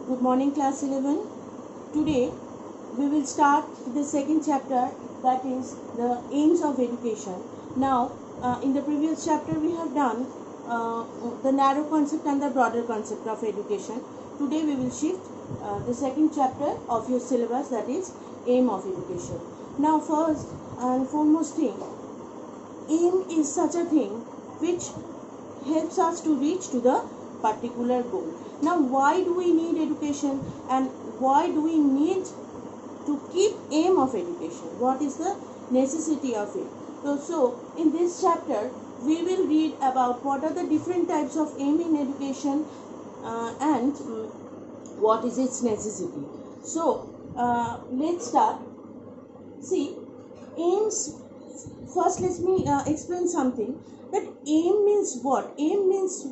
Good morning, class 11. Today we will start the second chapter, that is the aims of education. Now, in the previous chapter we have done the narrow concept and the broader concept of education. Today we will shift the second chapter of your syllabus, that is aim of education. Now, first and foremost thing, aim is such a thing which helps us to reach to the particular goal. Now, why do we need education and why do we need to keep aim of education? What is the necessity of it? So in this chapter, we will read about what are the different types of aim in education and what is its necessity. So let's start. See, aims. First, let me explain something. That aim means what? Aim means,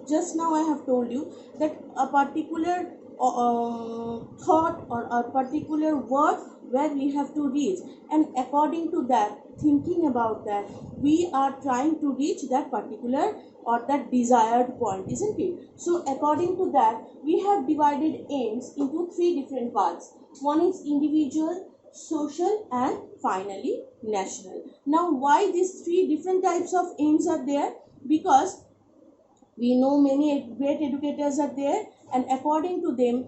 just now I have told you that a particular thought or a particular word where we have to reach, and according to that, thinking about that, we are trying to reach that particular or that desired point, isn't it? So according to that, we have divided aims into three different parts. One is individual, social, and finally national. Now, why these three different types of aims are there? Because we know many great educators are there, and according to them,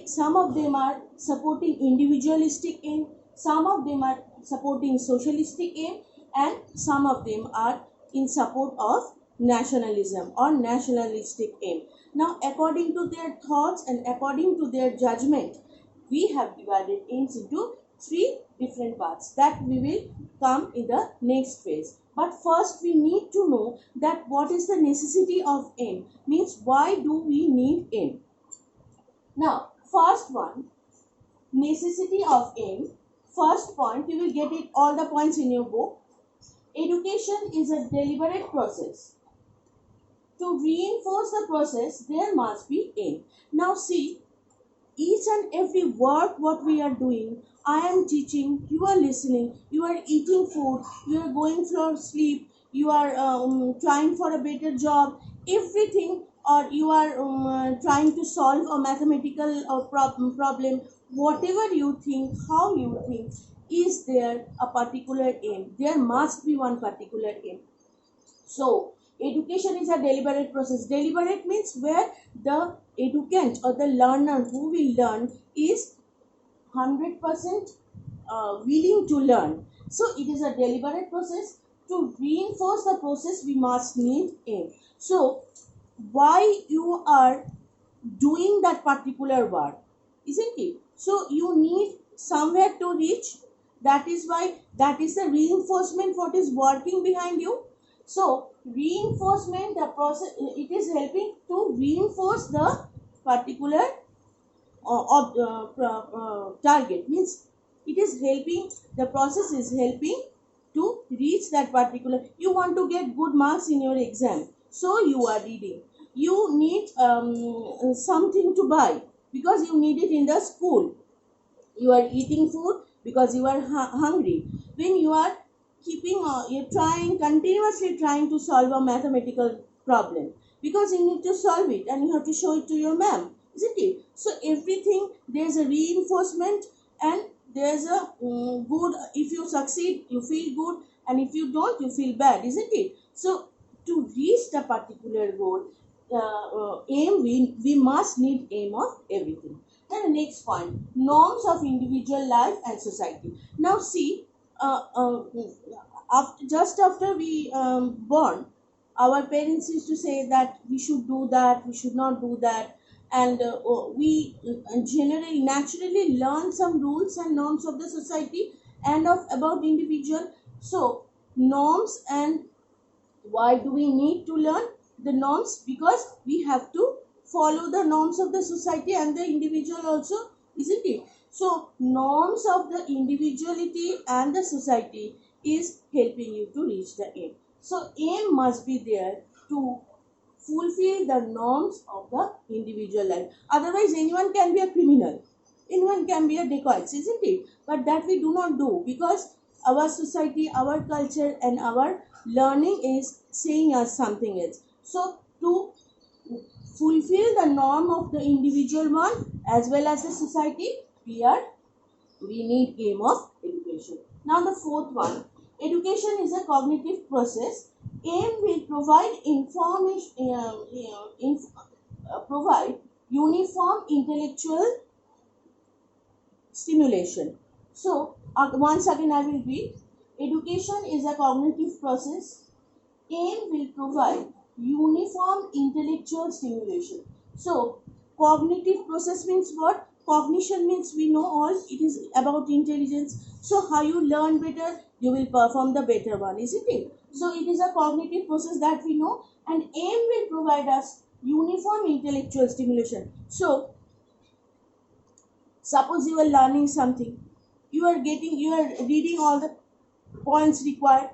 some of them are supporting individualistic aim, some of them are supporting socialistic aim, and some of them are in support of nationalism or nationalistic aim. Now, according to their thoughts and according to their judgment, we have divided aims into three different parts that we will come in the next phase. But first we need to know that what is the necessity of aim, means why do we need aim. Now, first one, necessity of aim. First point, you will get it all the points in your book. Education is a deliberate process. To reinforce the process, there must be aim. Now see, each and every work what we are doing, I am teaching, you are listening, you are eating food, you are going for sleep, you are trying for a better job, everything, or you are trying to solve a mathematical problem, whatever you think, how you think, is there a particular aim? There must be one particular aim. So, education is a deliberate process. Deliberate means where the educant or the learner who will learn is 100% willing to learn. So, it is a deliberate process. To reinforce the process, we must need aim. So, why you are doing that particular work, isn't it? So, you need somewhere to reach. That is why, that is the reinforcement what is working behind you. So, reinforcement, the process, it is helping to reinforce the particular target, means it is helping, the process is helping to reach that particular. You want to get good marks in your exam, so you are reading. You need something to buy because you need it in the school. You are eating food because you are hungry. When you are you're continuously trying to solve a mathematical problem because you need to solve it and you have to show it to your ma'am, isn't it? So everything, there's a reinforcement, and there's a good, if you succeed you feel good, and if you don't you feel bad, isn't it? So to reach the particular goal, aim, we must need aim of everything. Then the next point, norms of individual life and society. Now see, just after we born, our parents used to say that we should do that, we should not do that, and we generally naturally learn some rules and norms of the society and of about individual. So norms, and why do we need to learn the norms? Because we have to follow the norms of the society and the individual also, isn't it? So norms of the individuality and the society is helping you to reach the aim. So aim must be there to fulfill the norms of the individual life. Otherwise, anyone can be a criminal, anyone can be a dacoit, isn't it? But that we do not do, because our society, our culture, and our learning is saying us something else. So to fulfill the norm of the individual one as well as the society, we need aim of education. Now the fourth one, education is a cognitive process. Aim will provide provide uniform intellectual stimulation. So once again I will read. Education is a cognitive process. Aim will provide uniform intellectual stimulation. So cognitive process means what? Cognition means we know all, it is about intelligence. So how you learn better, you will perform the better one, isn't it? So it is a cognitive process that we know, and aim will provide us uniform intellectual stimulation. So suppose you are learning something, you are reading all the points required.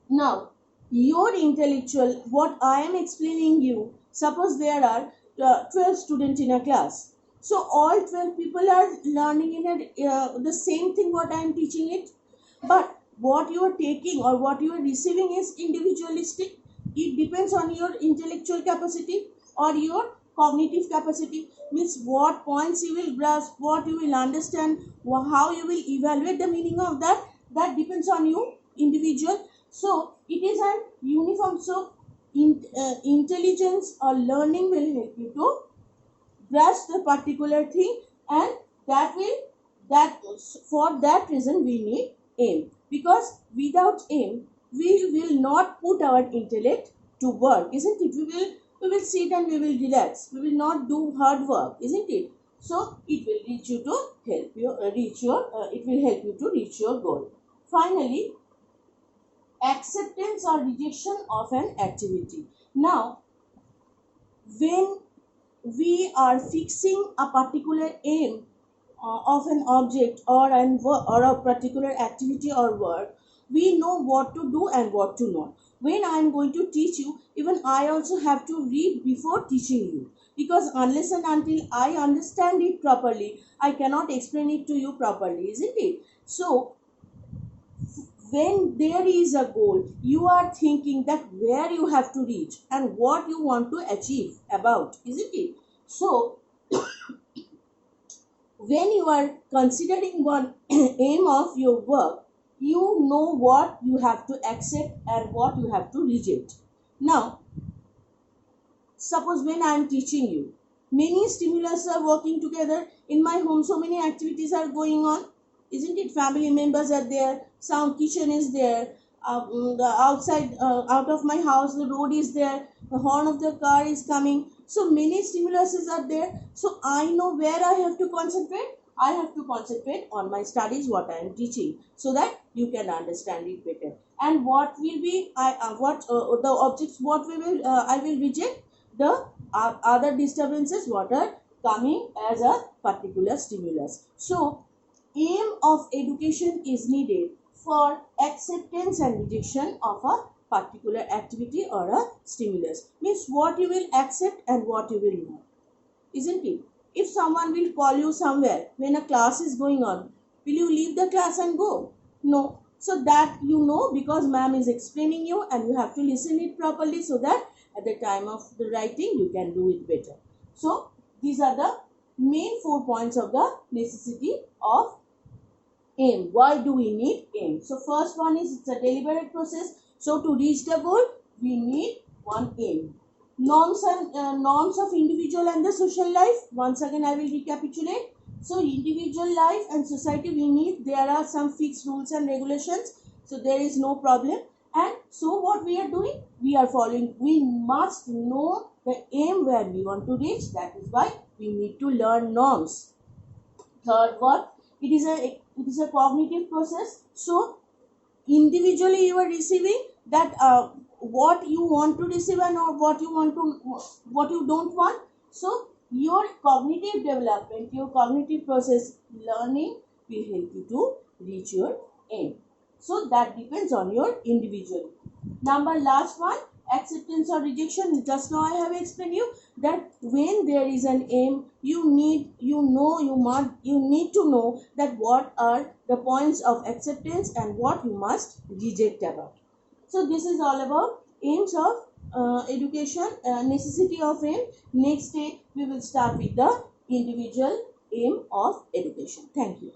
Now your intellectual, what I am explaining you, suppose there are 12 students in a class, so all 12 people are learning in the same thing what I am teaching it, but what you are taking or what you are receiving is individualistic. It depends on your intellectual capacity or your cognitive capacity, means what points you will grasp, what you will understand, how you will evaluate the meaning of that, that depends on you individual. So it is an uniform. So intelligence or learning will help you to grasp the particular thing, and that will, that for that reason we need aim, because without aim we will not put our intellect to work, isn't it? We will sit and we will relax, we will not do hard work, isn't it? So it will reach you to help you reach your it will help you to reach your goal. Finally, acceptance or rejection of an activity. Now when we are fixing a particular aim of an object or a particular activity or work, we know what to do and what to not. When I am going to teach you, even I also have to read before teaching you, because unless and until I understand it properly, I cannot explain it to you properly, isn't it? So when there is a goal, you are thinking that where you have to reach and what you want to achieve about, isn't it? So when you are considering one aim of your work, you know what you have to accept and what you have to reject. Now suppose when I am teaching you, many stimulus are working together in my home, so many activities are going on, isn't it? Family members are there, some kitchen is there, the outside out of my house the road is there, the horn of the car is coming, so many stimuluses are there. So I know where I have to concentrate. I have to concentrate on my studies, what I am teaching, so that you can understand it better. And what will be what the objects, what we will I will reject the other disturbances what are coming as a particular stimulus. So aim of education is needed for acceptance and rejection of a particular activity or a stimulus, means what you will accept and what you will not, isn't it? If someone will call you somewhere when a class is going on, will you leave the class and go? No. So that you know, because ma'am is explaining you and you have to listen it properly, so that at the time of the writing you can do it better. So these are the main 4 points of the necessity of aim. Why do we need aim? So first one is, it's a deliberate process. So to reach the goal we need one aim. Norms and norms of individual and the social life. Once again I will recapitulate. So individual life and society, we need, there are some fixed rules and regulations, so there is no problem. And so what we are doing, we are following, we must know the aim where we want to reach, that is why we need to learn norms. Third, what, it is a cognitive process. So individually you are receiving that what you want to receive and or what you don't want. So your cognitive development, your cognitive process learning will help you to reach your aim. So that depends on your individual. Number last one, acceptance or rejection. Just now I have explained you that when there is an aim, you need to know that what are the points of acceptance and what you must reject about. So this is all about aims of education, necessity of aim. Next day we will start with the individual aim of education. Thank you.